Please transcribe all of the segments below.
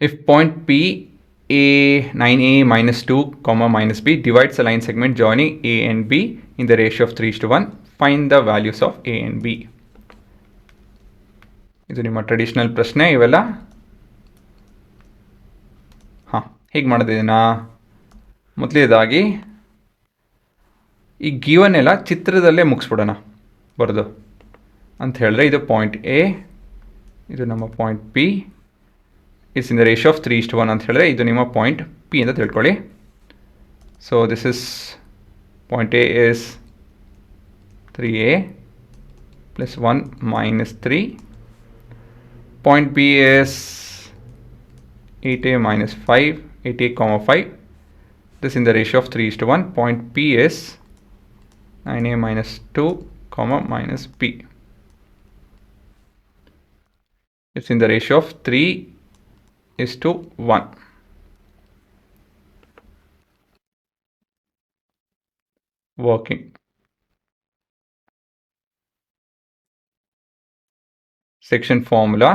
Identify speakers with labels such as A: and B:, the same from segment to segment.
A: If point P A 9A minus 2, minus B divides a line segment joining A and B in the ratio of 3:1, find the values of A and B. ಇದು ನಿಮ್ಮ traditional ಪ್ರಶ್ನೆ ಇವೆಲ್ಲ. ಹೇಗೆ ಮಾಡೋದಿದೆನಾ? ಮೊದಲನೇದಾಗಿ ಈ given ಎಲ್ಲ ಚಿತ್ರದಲ್ಲೇ ಮುಗಿಸ್ಬಿಡೋಣ ಬರೋದು ಅಂತ ಹೇಳಿದ್ರೆ, ಇದು ಪಾಯಿಂಟ್ ಎ, ಇದು ನಮ್ಮ point P, it's in the ratio of 3:1 ಅಂತ ಹೇಳಿದ್ರೆ ಇದು ನಿಮ್ಮ ಪಾಯಿಂಟ್ ಪಿ ಅಂತ ತಿಳ್ಕೊಳ್ಳಿ. So this is point A is 3a plus 1 minus 3. Point B is 8a minus 5, 8a comma 5. This in the ratio of 3:1. Point P is 9a minus 2 minus B. It's in the ratio of 3:1. Working. Section formula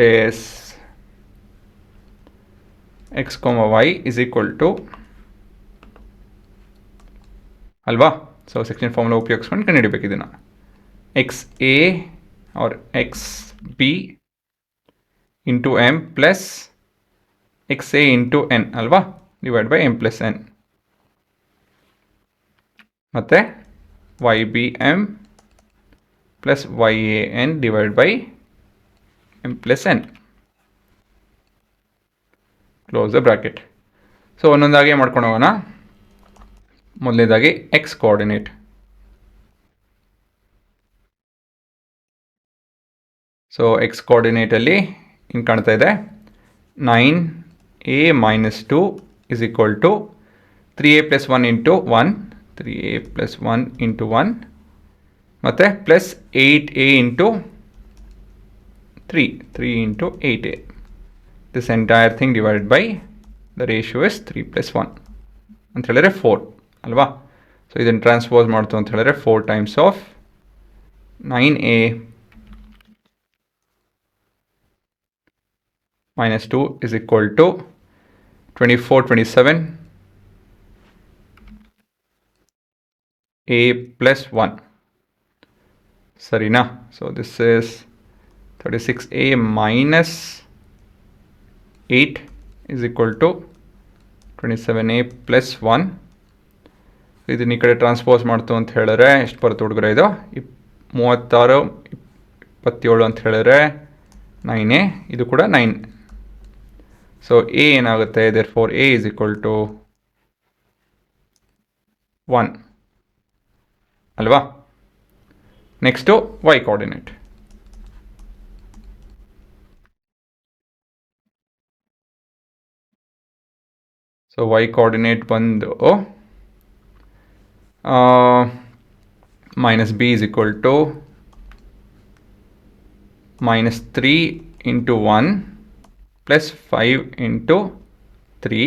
A: is x comma y is equal to ಅಲ್ವಾ. So section formula ಉಪಯೋಗಿಸ್ಕೊಂಡು ಕಂಡುಹಿಡಿಬೇಕು ಇದನ್ನು. X A R X B into M plus X A into N ಅಲ್ವಾ, divide by M plus N, ಮತ್ತು Y B M plus Y A N divide by M plus N, close the bracket. So ಒಂದೊಂದಾಗಿ ಮಾಡ್ಕೊಂಡು ಹೋಗೋಣ. ಮೊದಲನೇದಾಗಿ X coordinate. So X ಕೋಆರ್ಡಿನೇಟಲ್ಲಿ ಹಿಂಗೆ ಕಾಣ್ತಾ ಇದೆ, 9a minus 2 is equal to 3a plus 1 into 1, 3a plus 1 into 1, ಮತ್ತು plus 8a into 3, 3 into 8a. This entire thing divided by the ratio is 3 plus 1 ಅಂತ ಹೇಳಿದ್ರೆ 4 ಅಲ್ವಾ. ಸೊ ಇದನ್ನು ಟ್ರಾನ್ಸ್ಪೋಸ್ ಮಾಡ್ತು ಅಂತ ಹೇಳಿದ್ರೆ 4 times of 9a minus 2 is equal to 24, 27 a plus 1. ಸರಿನಾ? So this is 36a minus 8 is equal to 27a plus 1. ಇದನ್ನ ಈ ಕಡೆ ಟ್ರಾನ್ಸ್ಪೋಸ್ ಮಾಡ್ತು ಅಂತ ಹೇಳಿದ್ರೆ ಎಷ್ಟು ಬರುತ್ತೆ ಹುಡುಗರೆ? ಇದು 36, 27 ಅಂತ ಹೇಳಿದ್ರೆ 9a, ಇದು ಕೂಡ 9. ಸೊ ಎ ಏನಾಗುತ್ತೆ? therefore a is equal to 1 ಅಲ್ವಾ. Next y coordinate. So y coordinate ಬಂದು minus b is equal to minus 3 into 1 plus 5 into 3,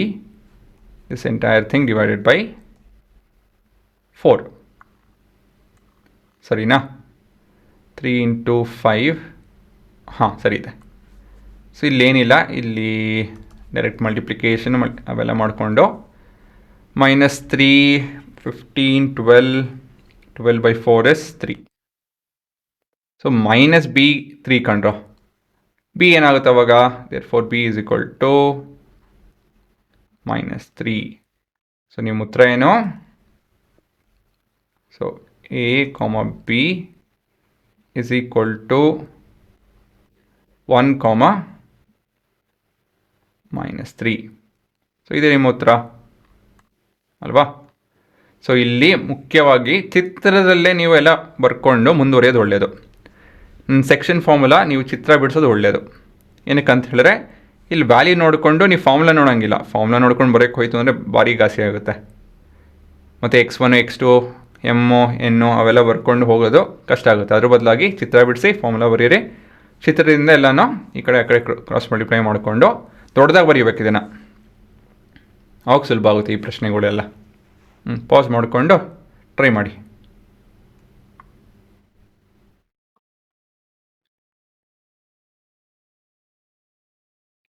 A: this entire thing divided by 4. ಸರಿನಾ? 3 into 5, ಹಾಂ ಸರಿ ಇದೆ. ಸೊ ಇಲ್ಲೇನಿಲ್ಲ, ಇಲ್ಲಿ ಡೈರೆಕ್ಟ್ ಮಲ್ಟಿಪ್ಲಿಕೇಶನ್ ಅವೆಲ್ಲ ಮಾಡಿಕೊಂಡು minus 3, 15, 12 by 4 is 3. So minus B 3 ಕಂಡ್ರು, ಬಿ ಏನಾಗುತ್ತೆ ಅವಾಗ? therefore b is equal to minus 3. So ನಿಮ್ಮ ಉತ್ತರ ಏನು? So a comma b is equal to 1 comma minus 3. So ಇದೇ ನಿಮ್ಮ ಉತ್ತರ ಅಲ್ವಾ. ಸೊ ಇಲ್ಲಿ ಮುಖ್ಯವಾಗಿ ಚಿತ್ರದಲ್ಲೇ ನೀವು ಎಲ್ಲ ಬರ್ಕೊಂಡು ಮುಂದುವರಿಯೋದು ಒಳ್ಳೆಯದು. ಸೆಕ್ಷನ್ ಫಾರ್ಮುಲಾ ನೀವು ಚಿತ್ರ ಬಿಡಿಸೋದು ಒಳ್ಳೆಯದು. ಏನಕ್ಕಂತ ಹೇಳಿದ್ರೆ ಇಲ್ಲಿ ವ್ಯಾಲ್ಯೂ ನೋಡಿಕೊಂಡು ನೀವು ಫಾರ್ಮುಲಾ ನೋಡೋಂಗಿಲ್ಲ. ಫಾರ್ಮುಲಾ ನೋಡ್ಕೊಂಡು ಬರೋಕ್ಕೆ ಹೋಯ್ತು ಅಂದರೆ ಭಾರಿ ಘಾಸಿ ಆಗುತ್ತೆ. ಮತ್ತು x1, x2, ಎಮ್ಮು ಎನ್ನು ಅವೆಲ್ಲ ಬರ್ಕೊಂಡು ಹೋಗೋದು ಕಷ್ಟ ಆಗುತ್ತೆ. ಅದ್ರ ಬದಲಾಗಿ ಚಿತ್ರ ಬಿಡಿಸಿ ಫಾರ್ಮುಲಾ ಬರೀರಿ. ಚಿತ್ರದಿಂದ ಎಲ್ಲನೂ ಈ ಕಡೆ ಆ ಕಡೆ ಕ್ರಾಸ್ ಮಲ್ಟಿಪ್ಲೈ ಮಾಡಿಕೊಂಡು ದೊಡ್ಡದಾಗಿ ಬರೀಬೇಕು ಇದನ್ನು. ಅವಾಗ ಸುಲಭ ಆಗುತ್ತೆ ಈ ಪ್ರಶ್ನೆಗಳೆಲ್ಲ. ಪಾಸ್ ಮಾಡಿಕೊಂಡು ಟ್ರೈ ಮಾಡಿ.